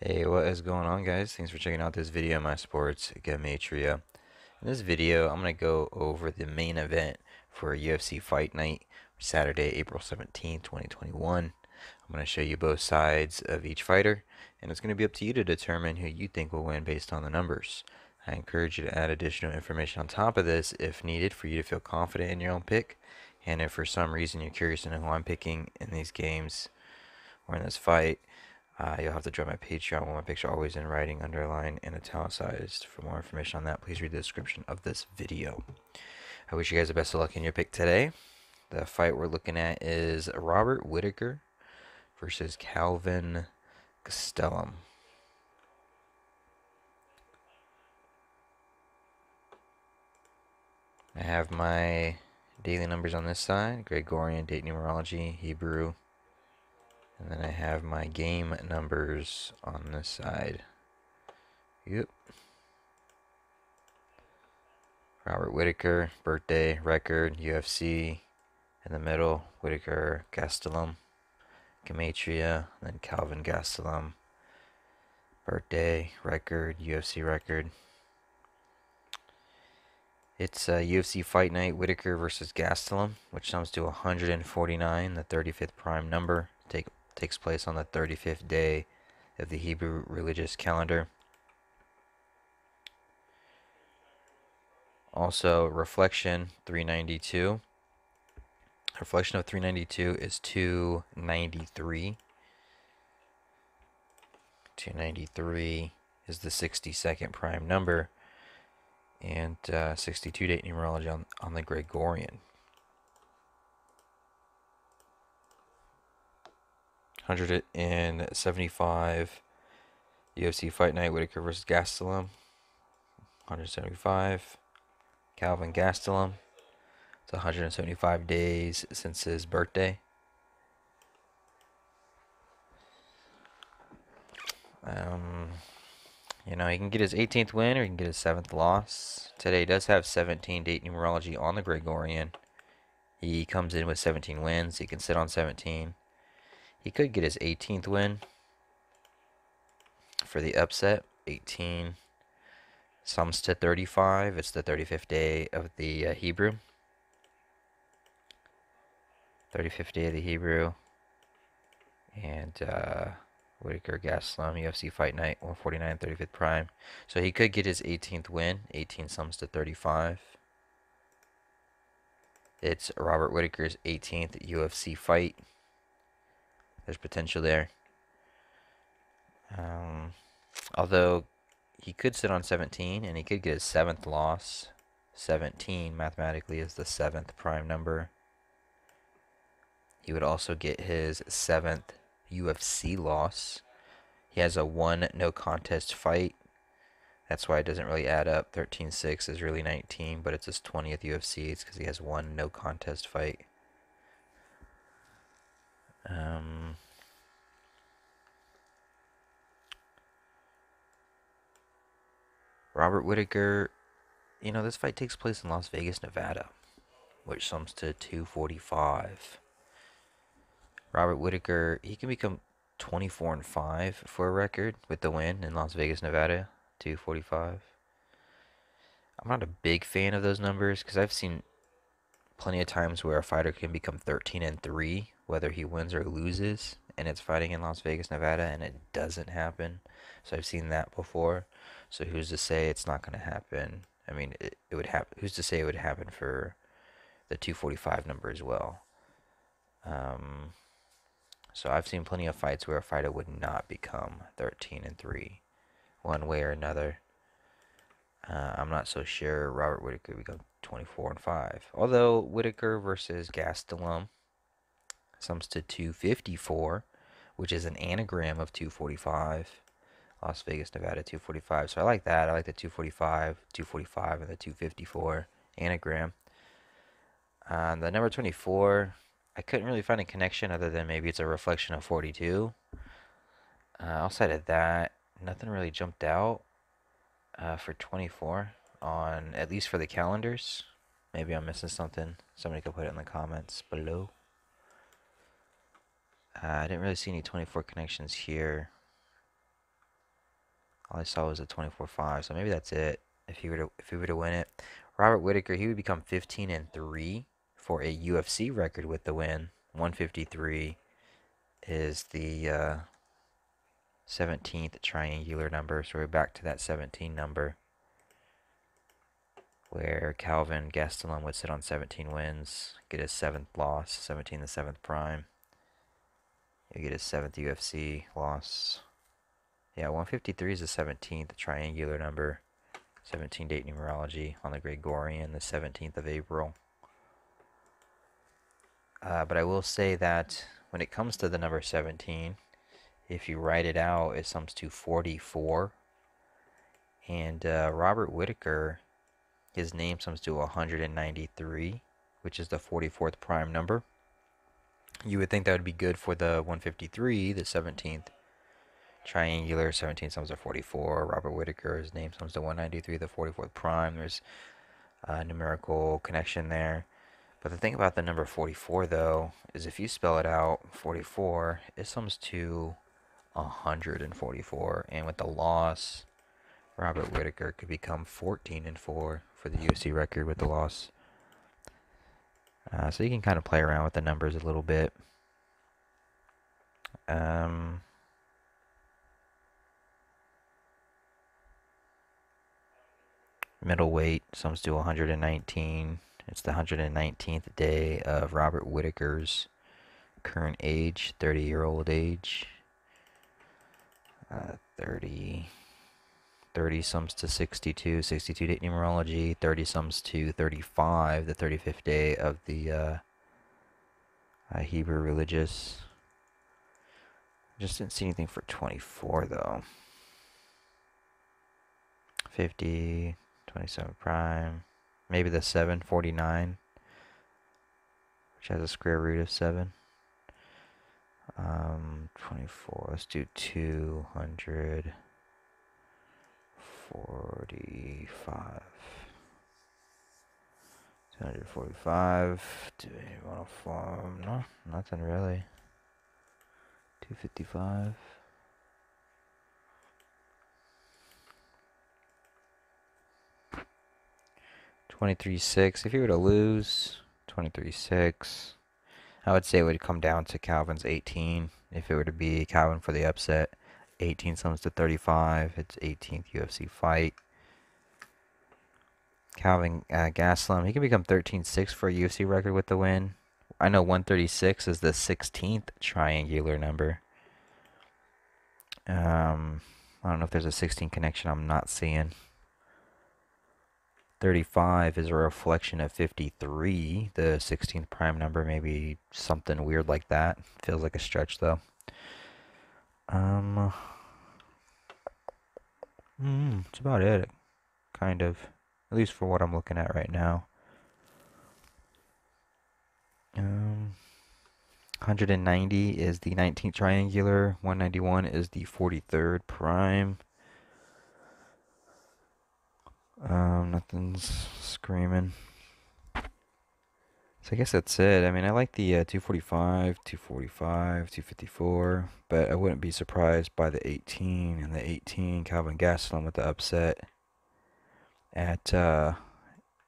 Hey, what is going on, guys? Thanks for checking out this video of my sports, Gematria. In this video, I'm going to go over the main event for UFC Fight Night, Saturday, April 17th, 2021. I'm going to show you both sides of each fighter, and it's going to be up to you to determine who you think will win based on the numbers. I encourage you to add additional information on top of this if needed for you to feel confident in your own pick. And if for some reason you're curious to know who I'm picking in these games or in this fight, you'll have to join my Patreon where my picks are always in writing, underlined, and italicized. For more information on that, please read the description of this video. I wish you guys the best of luck in your pick today. The fight we're looking at is Robert Whittaker versus Calvin Gastelum. I have my daily numbers on this side, Gregorian, date numerology, Hebrew, and then I have my game numbers on this side. Yep. Robert Whittaker, birthday, record, UFC. In the middle, Whittaker, Gastelum, Gematria, then Calvin Gastelum, birthday, record, UFC record. It's a UFC Fight Night, Whittaker versus Gastelum, which sums to 149, the 35th prime number. Takes place on the 35th day of the Hebrew religious calendar. Also, reflection 392. Reflection of 392 is 293. 293 is the 62nd prime number, and 62 date numerology on the Gregorian. 175 UFC Fight Night, Whittaker versus Gastelum. 175 Calvin Gastelum. It's 175 days since his birthday. He can get his 18th win or he can get his 7th loss. Today does have 17 date numerology on the Gregorian. He comes in with 17 wins. He can sit on 17. He could get his 18th win for the upset. 18 sums to 35. It's the 35th day of the Hebrew. 35th day of the Hebrew. And Whittaker, Gastelum, UFC Fight Night, 149, 35th prime. So he could get his 18th win. 18 sums to 35. It's Robert Whittaker's 18th UFC fight. There's potential there. Although he could sit on 17 and he could get his 7th loss. 17 mathematically is the 7th prime number. He would also get his 7th UFC loss. He has a 1 no contest fight. That's why it doesn't really add up. 13-6 is really 19, but it's his 20th UFC. It's because he has 1 no contest fight. Robert Whittaker, this fight takes place in Las Vegas, Nevada, which sums to 245. Robert Whittaker, he can become 24-5 for a record with the win in Las Vegas, Nevada, 245. I'm not a big fan of those numbers because I've seen plenty of times where a fighter can become 13-3, whether he wins or loses, and it's fighting in Las Vegas, Nevada, and it doesn't happen. So I've seen that before. So who's to say it's not going to happen? I mean, it would happen. Who's to say it would happen for the 245 number as well? So I've seen plenty of fights where a fighter would not become 13-3, one way or another. I'm not so sure Robert Whittaker would become 24-5. Although Whittaker versus Gastelum sums to 254, which is an anagram of 245. Las Vegas, Nevada, 245. So I like that. I like the 245, 245, and the 254 anagram. The number 24, I couldn't really find a connection other than maybe it's a reflection of 42. Outside of that, nothing really jumped out for 24 on, at least for the calendars. Maybe I'm missing something. Somebody could put it in the comments below. I didn't really see any 24 connections here. All I saw was a 24-5, so maybe that's it. If he were to win it, Robert Whittaker, he would become 15-3 for a UFC record with the win. 153 is the 17th triangular number, so we're back to that 17 number, where Calvin Gastelum would sit on 17 wins, get his 7th loss, 17 the 7th prime. He'll get his 7th UFC loss. Yeah, 153 is the 17th triangular number. 17 date numerology on the Gregorian, the 17th of April. But I will say that when it comes to the number 17, if you write it out, it sums to 44. And Robert Whittaker, his name sums to 193, which is the 44th prime number. You would think that would be good for the 153, the 17th triangular. 17 sums to 44. Robert Whittaker, his name sums to 193, the 44th prime. There's a numerical connection there. But the thing about the number 44, though, is if you spell it out, 44, it sums to 144. And with the loss, Robert Whittaker could become 14-4 for the UFC record with the loss. So you can kind of play around with the numbers a little bit. Middleweight sums to 119. It's the 119th day of Robert Whittaker's current age, 30-year-old age. 30 sums to 62, 62 date numerology. 30 sums to 35, the 35th day of the Hebrew religious. Just didn't see anything for 24 though. 50, 27 prime. Maybe the 749, which has a square root of 7. 24, let's do 245. 245. Do you want to form? No, nothing really. 255. 23-6. If you were to lose, 23-6. I would say it would come down to Calvin's 18. If it were to be Calvin for the upset, 18 sums to 35. It's 18th UFC fight. Calvin Gastelum, he can become 13-6 for a UFC record with the win. I know 136 is the 16th triangular number. I don't know if there's a 16 connection I'm not seeing. 35 is a reflection of 53, the 16th prime number, maybe something weird like that. Feels like a stretch though. It's about it, kind of, at least for what I'm looking at right now. 190 is the 19th triangular. 191 is the 43rd prime. Nothing's screaming. So I guess that's it. I mean, I like the 245, 245, 254, but I wouldn't be surprised by the 18 and the 18 Calvin Gastelum with the upset at a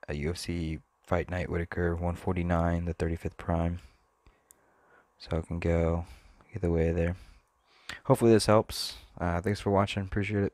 UFC Fight Night Whittaker 149, the 35th prime. So it can go either way there. Hopefully this helps. Thanks for watching. Appreciate it.